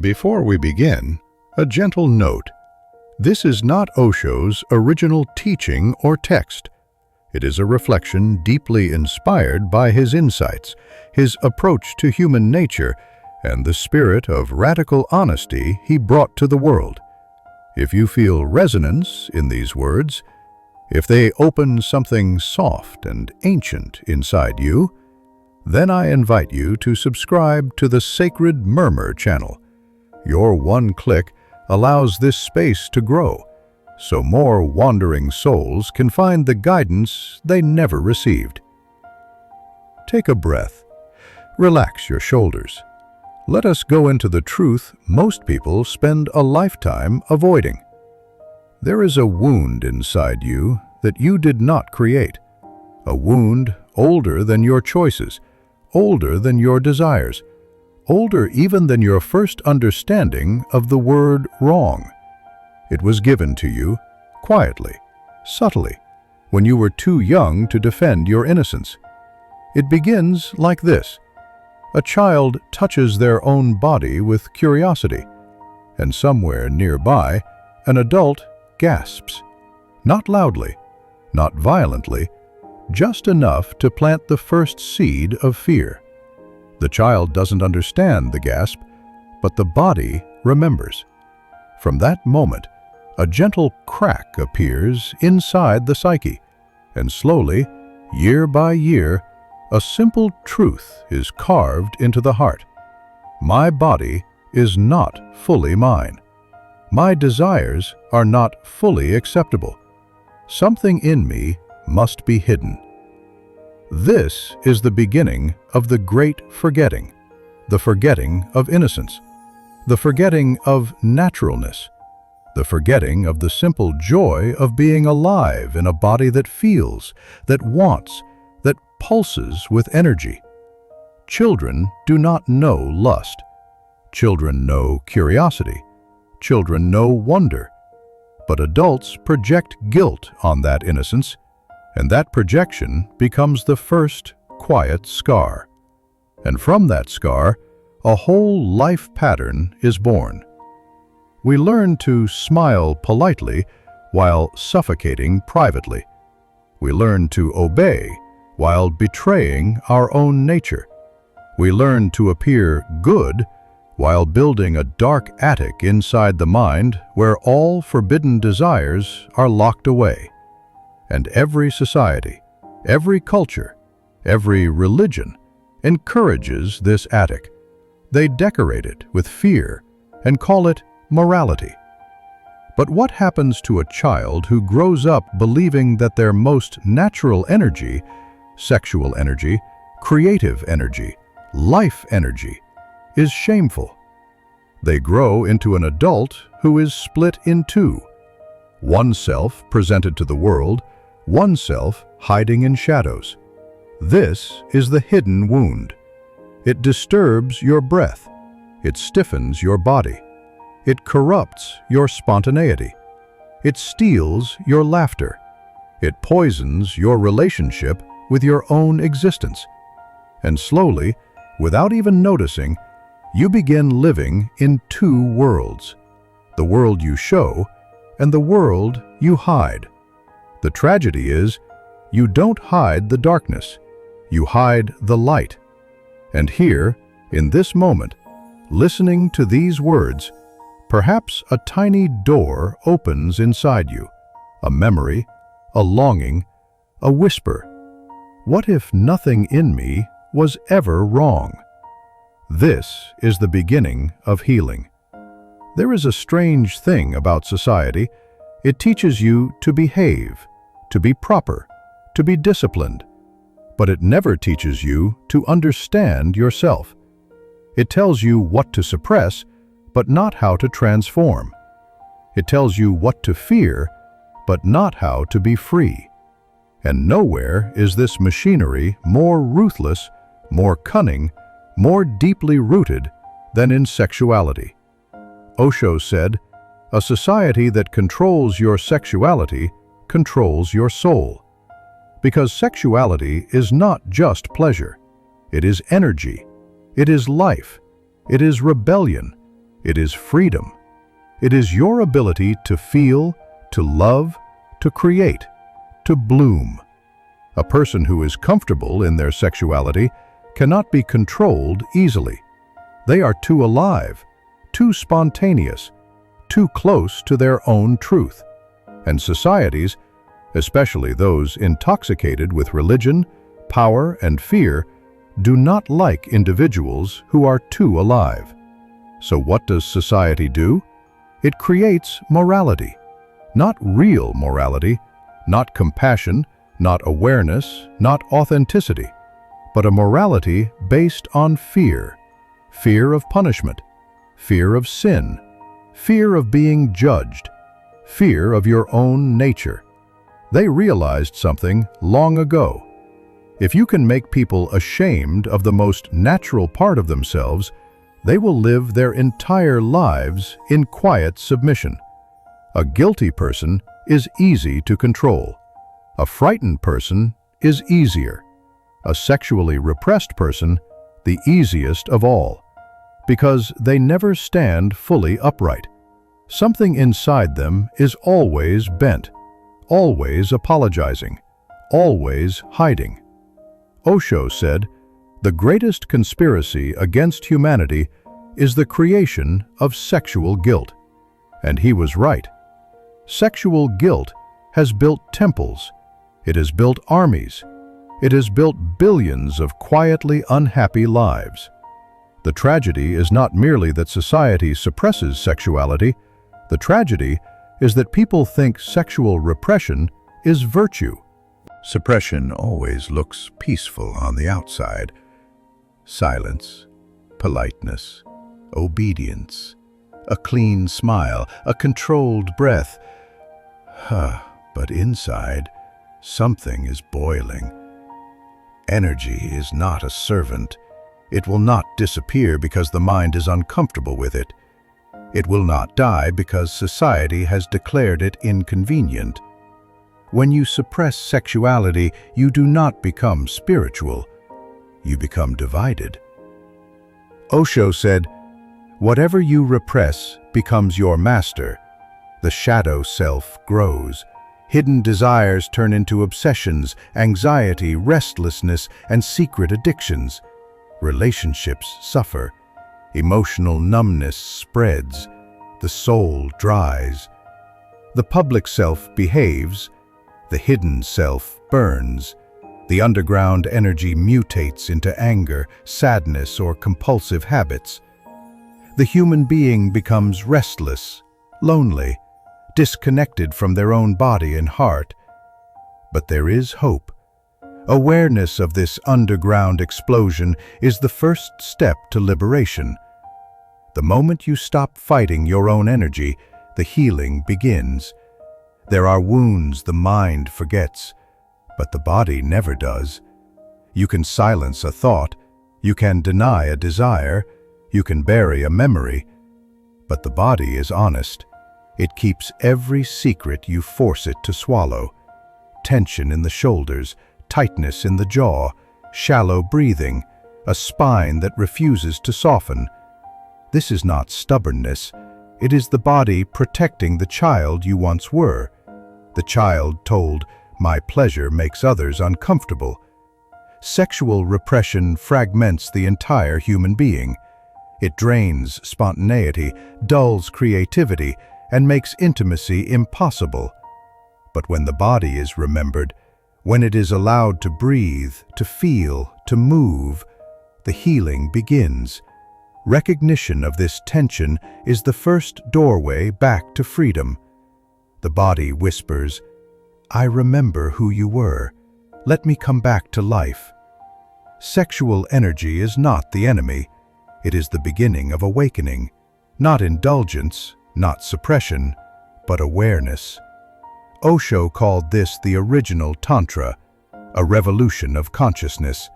Before we begin, a gentle note. This is not Osho's original teaching or text. It is a reflection deeply inspired by his insights, his approach to human nature, and the spirit of radical honesty he brought to the world. If you feel resonance in these words, if they open something soft and ancient inside you, then I invite you to subscribe to the Sacred Murmur channel. Your one click allows this space to grow, so more wandering souls can find the guidance they never received. Take a breath. Relax your shoulders. Let us go into the truth most people spend a lifetime avoiding. There is a wound inside you that you did not create. A wound older than your choices, older than your desires, older even than your first understanding of the word wrong. It was given to you, quietly, subtly, when you were too young to defend your innocence. It begins like this. A child touches their own body with curiosity, and somewhere nearby, an adult gasps. Not loudly, not violently, just enough to plant the first seed of fear. The child doesn't understand the gasp, but the body remembers. From that moment, a gentle crack appears inside the psyche, and slowly, year by year, a simple truth is carved into the heart. My body is not fully mine. My desires are not fully acceptable. Something in me must be hidden. This is the beginning of the great forgetting, the forgetting of innocence, the forgetting of naturalness, the forgetting of the simple joy of being alive in a body that feels, that wants, that pulses with energy. Children do not know lust. Children know curiosity. Children know wonder. But adults project guilt on that innocence, and that projection becomes the first quiet scar. And from that scar, a whole life pattern is born. We learn to smile politely while suffocating privately. We learn to obey while betraying our own nature. We learn to appear good while building a dark attic inside the mind where all forbidden desires are locked away. And every society, every culture, every religion encourages this attic. They decorate it with fear and call it morality. But what happens to a child who grows up believing that their most natural energy, sexual energy, creative energy, life energy, is shameful? They grow into an adult who is split in two. One self presented to the world, one self hiding in shadows. This is the hidden wound. It disturbs your breath. It stiffens your body. It corrupts your spontaneity. It steals your laughter. It poisons your relationship with your own existence. And slowly, without even noticing, you begin living in two worlds. The world you show and the world you hide. The tragedy is, you don't hide the darkness, you hide the light. And here, in this moment, listening to these words, perhaps a tiny door opens inside you, a memory, a longing, a whisper. What if nothing in me was ever wrong? This is the beginning of healing. There is a strange thing about society. It teaches you to behave, to be proper, to be disciplined. But it never teaches you to understand yourself. It tells you what to suppress, but not how to transform. It tells you what to fear, but not how to be free. And nowhere is this machinery more ruthless, more cunning, more deeply rooted than in sexuality. Osho said, "A society that controls your sexuality controls your soul." Because sexuality is not just pleasure. It is energy. It is life. It is rebellion. It is freedom. It is your ability to feel, to love, to create, to bloom. A person who is comfortable in their sexuality cannot be controlled easily. They are too alive, too spontaneous, too close to their own truth. And societies, especially those intoxicated with religion, power, and fear, do not like individuals who are too alive. So what does society do? It creates morality. Not real morality, not compassion, not awareness, not authenticity, but a morality based on fear. Fear of punishment, fear of sin, fear of being judged, fear of your own nature. They realized something long ago. If you can make people ashamed of the most natural part of themselves, they will live their entire lives in quiet submission. A guilty person is easy to control. A frightened person is easier. A sexually repressed person, the easiest of all, because they never stand fully upright. Something inside them is always bent, always apologizing, always hiding. Osho said, "The greatest conspiracy against humanity is the creation of sexual guilt." And he was right. Sexual guilt has built temples. It has built armies. It has built billions of quietly unhappy lives. The tragedy is not merely that society suppresses sexuality. The tragedy is that people think sexual repression is virtue. Suppression always looks peaceful on the outside. Silence, politeness, obedience, a clean smile, a controlled breath. But inside, something is boiling. Energy is not a servant. It will not disappear because the mind is uncomfortable with it. It will not die because society has declared it inconvenient. When you suppress sexuality, you do not become spiritual. You become divided. Osho said, "Whatever you repress becomes your master. The shadow self grows. Hidden desires turn into obsessions, anxiety, restlessness, and secret addictions. Relationships suffer. Emotional numbness spreads. The soul dries. The public self behaves. The hidden self burns. The underground energy mutates into anger, sadness, or compulsive habits. The human being becomes restless, lonely, disconnected from their own body and heart. But there is hope. Awareness of this underground explosion is the first step to liberation. The moment you stop fighting your own energy, the healing begins. There are wounds the mind forgets, but the body never does. You can silence a thought, you can deny a desire, you can bury a memory, but the body is honest. It keeps every secret you force it to swallow. Tension in the shoulders, tightness in the jaw, shallow breathing, a spine that refuses to soften. This is not stubbornness. It is the body protecting the child you once were. The child told, "My pleasure makes others uncomfortable." Sexual repression fragments the entire human being. It drains spontaneity, dulls creativity, and makes intimacy impossible. But when the body is remembered, when it is allowed to breathe, to feel, to move, the healing begins. Recognition of this tension is the first doorway back to freedom. The body whispers, "I remember who you were. Let me come back to life." Sexual energy is not the enemy. It is the beginning of awakening. Not indulgence, not suppression, but awareness. Osho called this the original Tantra, a revolution of consciousness,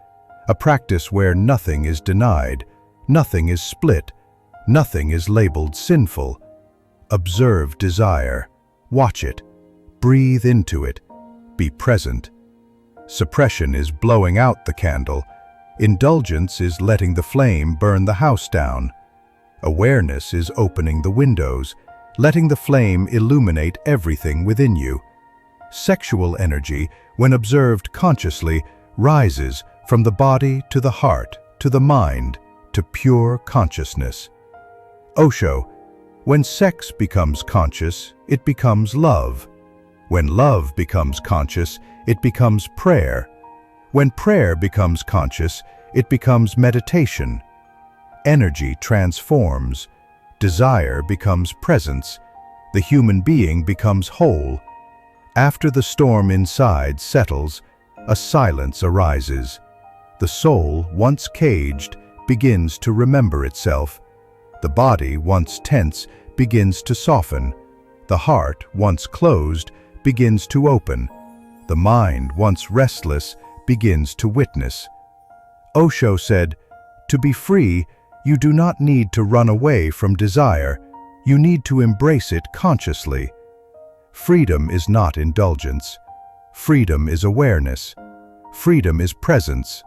a practice where nothing is denied, nothing is split, nothing is labeled sinful. Observe desire, watch it, breathe into it, be present. Suppression is blowing out the candle. Indulgence is letting the flame burn the house down. Awareness is opening the windows, letting the flame illuminate everything within you. Sexual energy, when observed consciously, rises from the body to the heart, to the mind, to pure consciousness. Osho, when sex becomes conscious, it becomes love. When love becomes conscious, it becomes prayer. When prayer becomes conscious, it becomes meditation. Energy transforms. Desire becomes presence. The human being becomes whole. After the storm inside settles, a silence arises. The soul, once caged, begins to remember itself. The body, once tense, begins to soften. The heart, once closed, begins to open. The mind, once restless, begins to witness. Osho said, "To be free, you do not need to run away from desire. You need to embrace it consciously." Freedom is not indulgence. Freedom is awareness. Freedom is presence.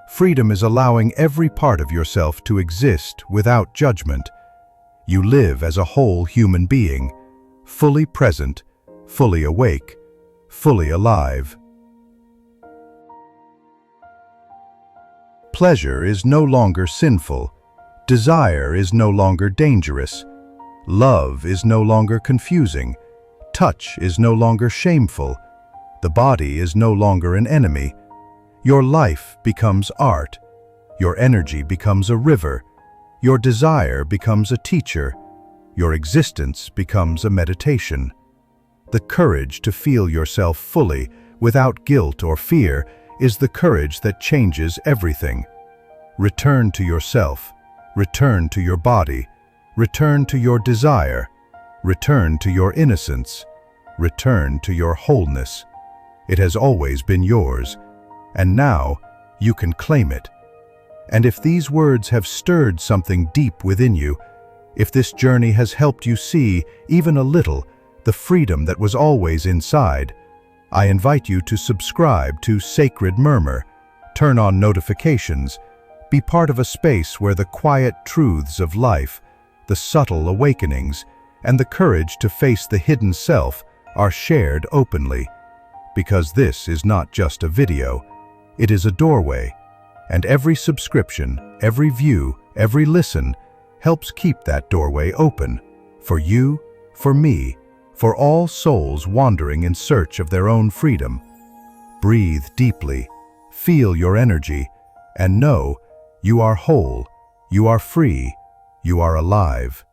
Freedom is allowing every part of yourself to exist without judgment. You live as a whole human being, fully present, fully awake, fully alive. Pleasure is no longer sinful. Desire is no longer dangerous. Love is no longer confusing. Touch is no longer shameful. The body is no longer an enemy. Your life becomes art. Your energy becomes a river. Your desire becomes a teacher. Your existence becomes a meditation. The courage to feel yourself fully, without guilt or fear, is the courage that changes everything. Return to yourself. Return to your body. Return to your desire. Return to your innocence. Return to your wholeness. It has always been yours, and now you can claim it. And if these words have stirred something deep within you, if this journey has helped you see, even a little, the freedom that was always inside, I invite you to subscribe to Sacred Murmur, turn on notifications, be part of a space where the quiet truths of life, the subtle awakenings, and the courage to face the hidden self are shared openly. Because this is not just a video, it is a doorway, and every subscription, every view, every listen helps keep that doorway open, for you, for me, for all souls wandering in search of their own freedom. Breathe deeply, feel your energy, and know you are whole, you are free, you are alive.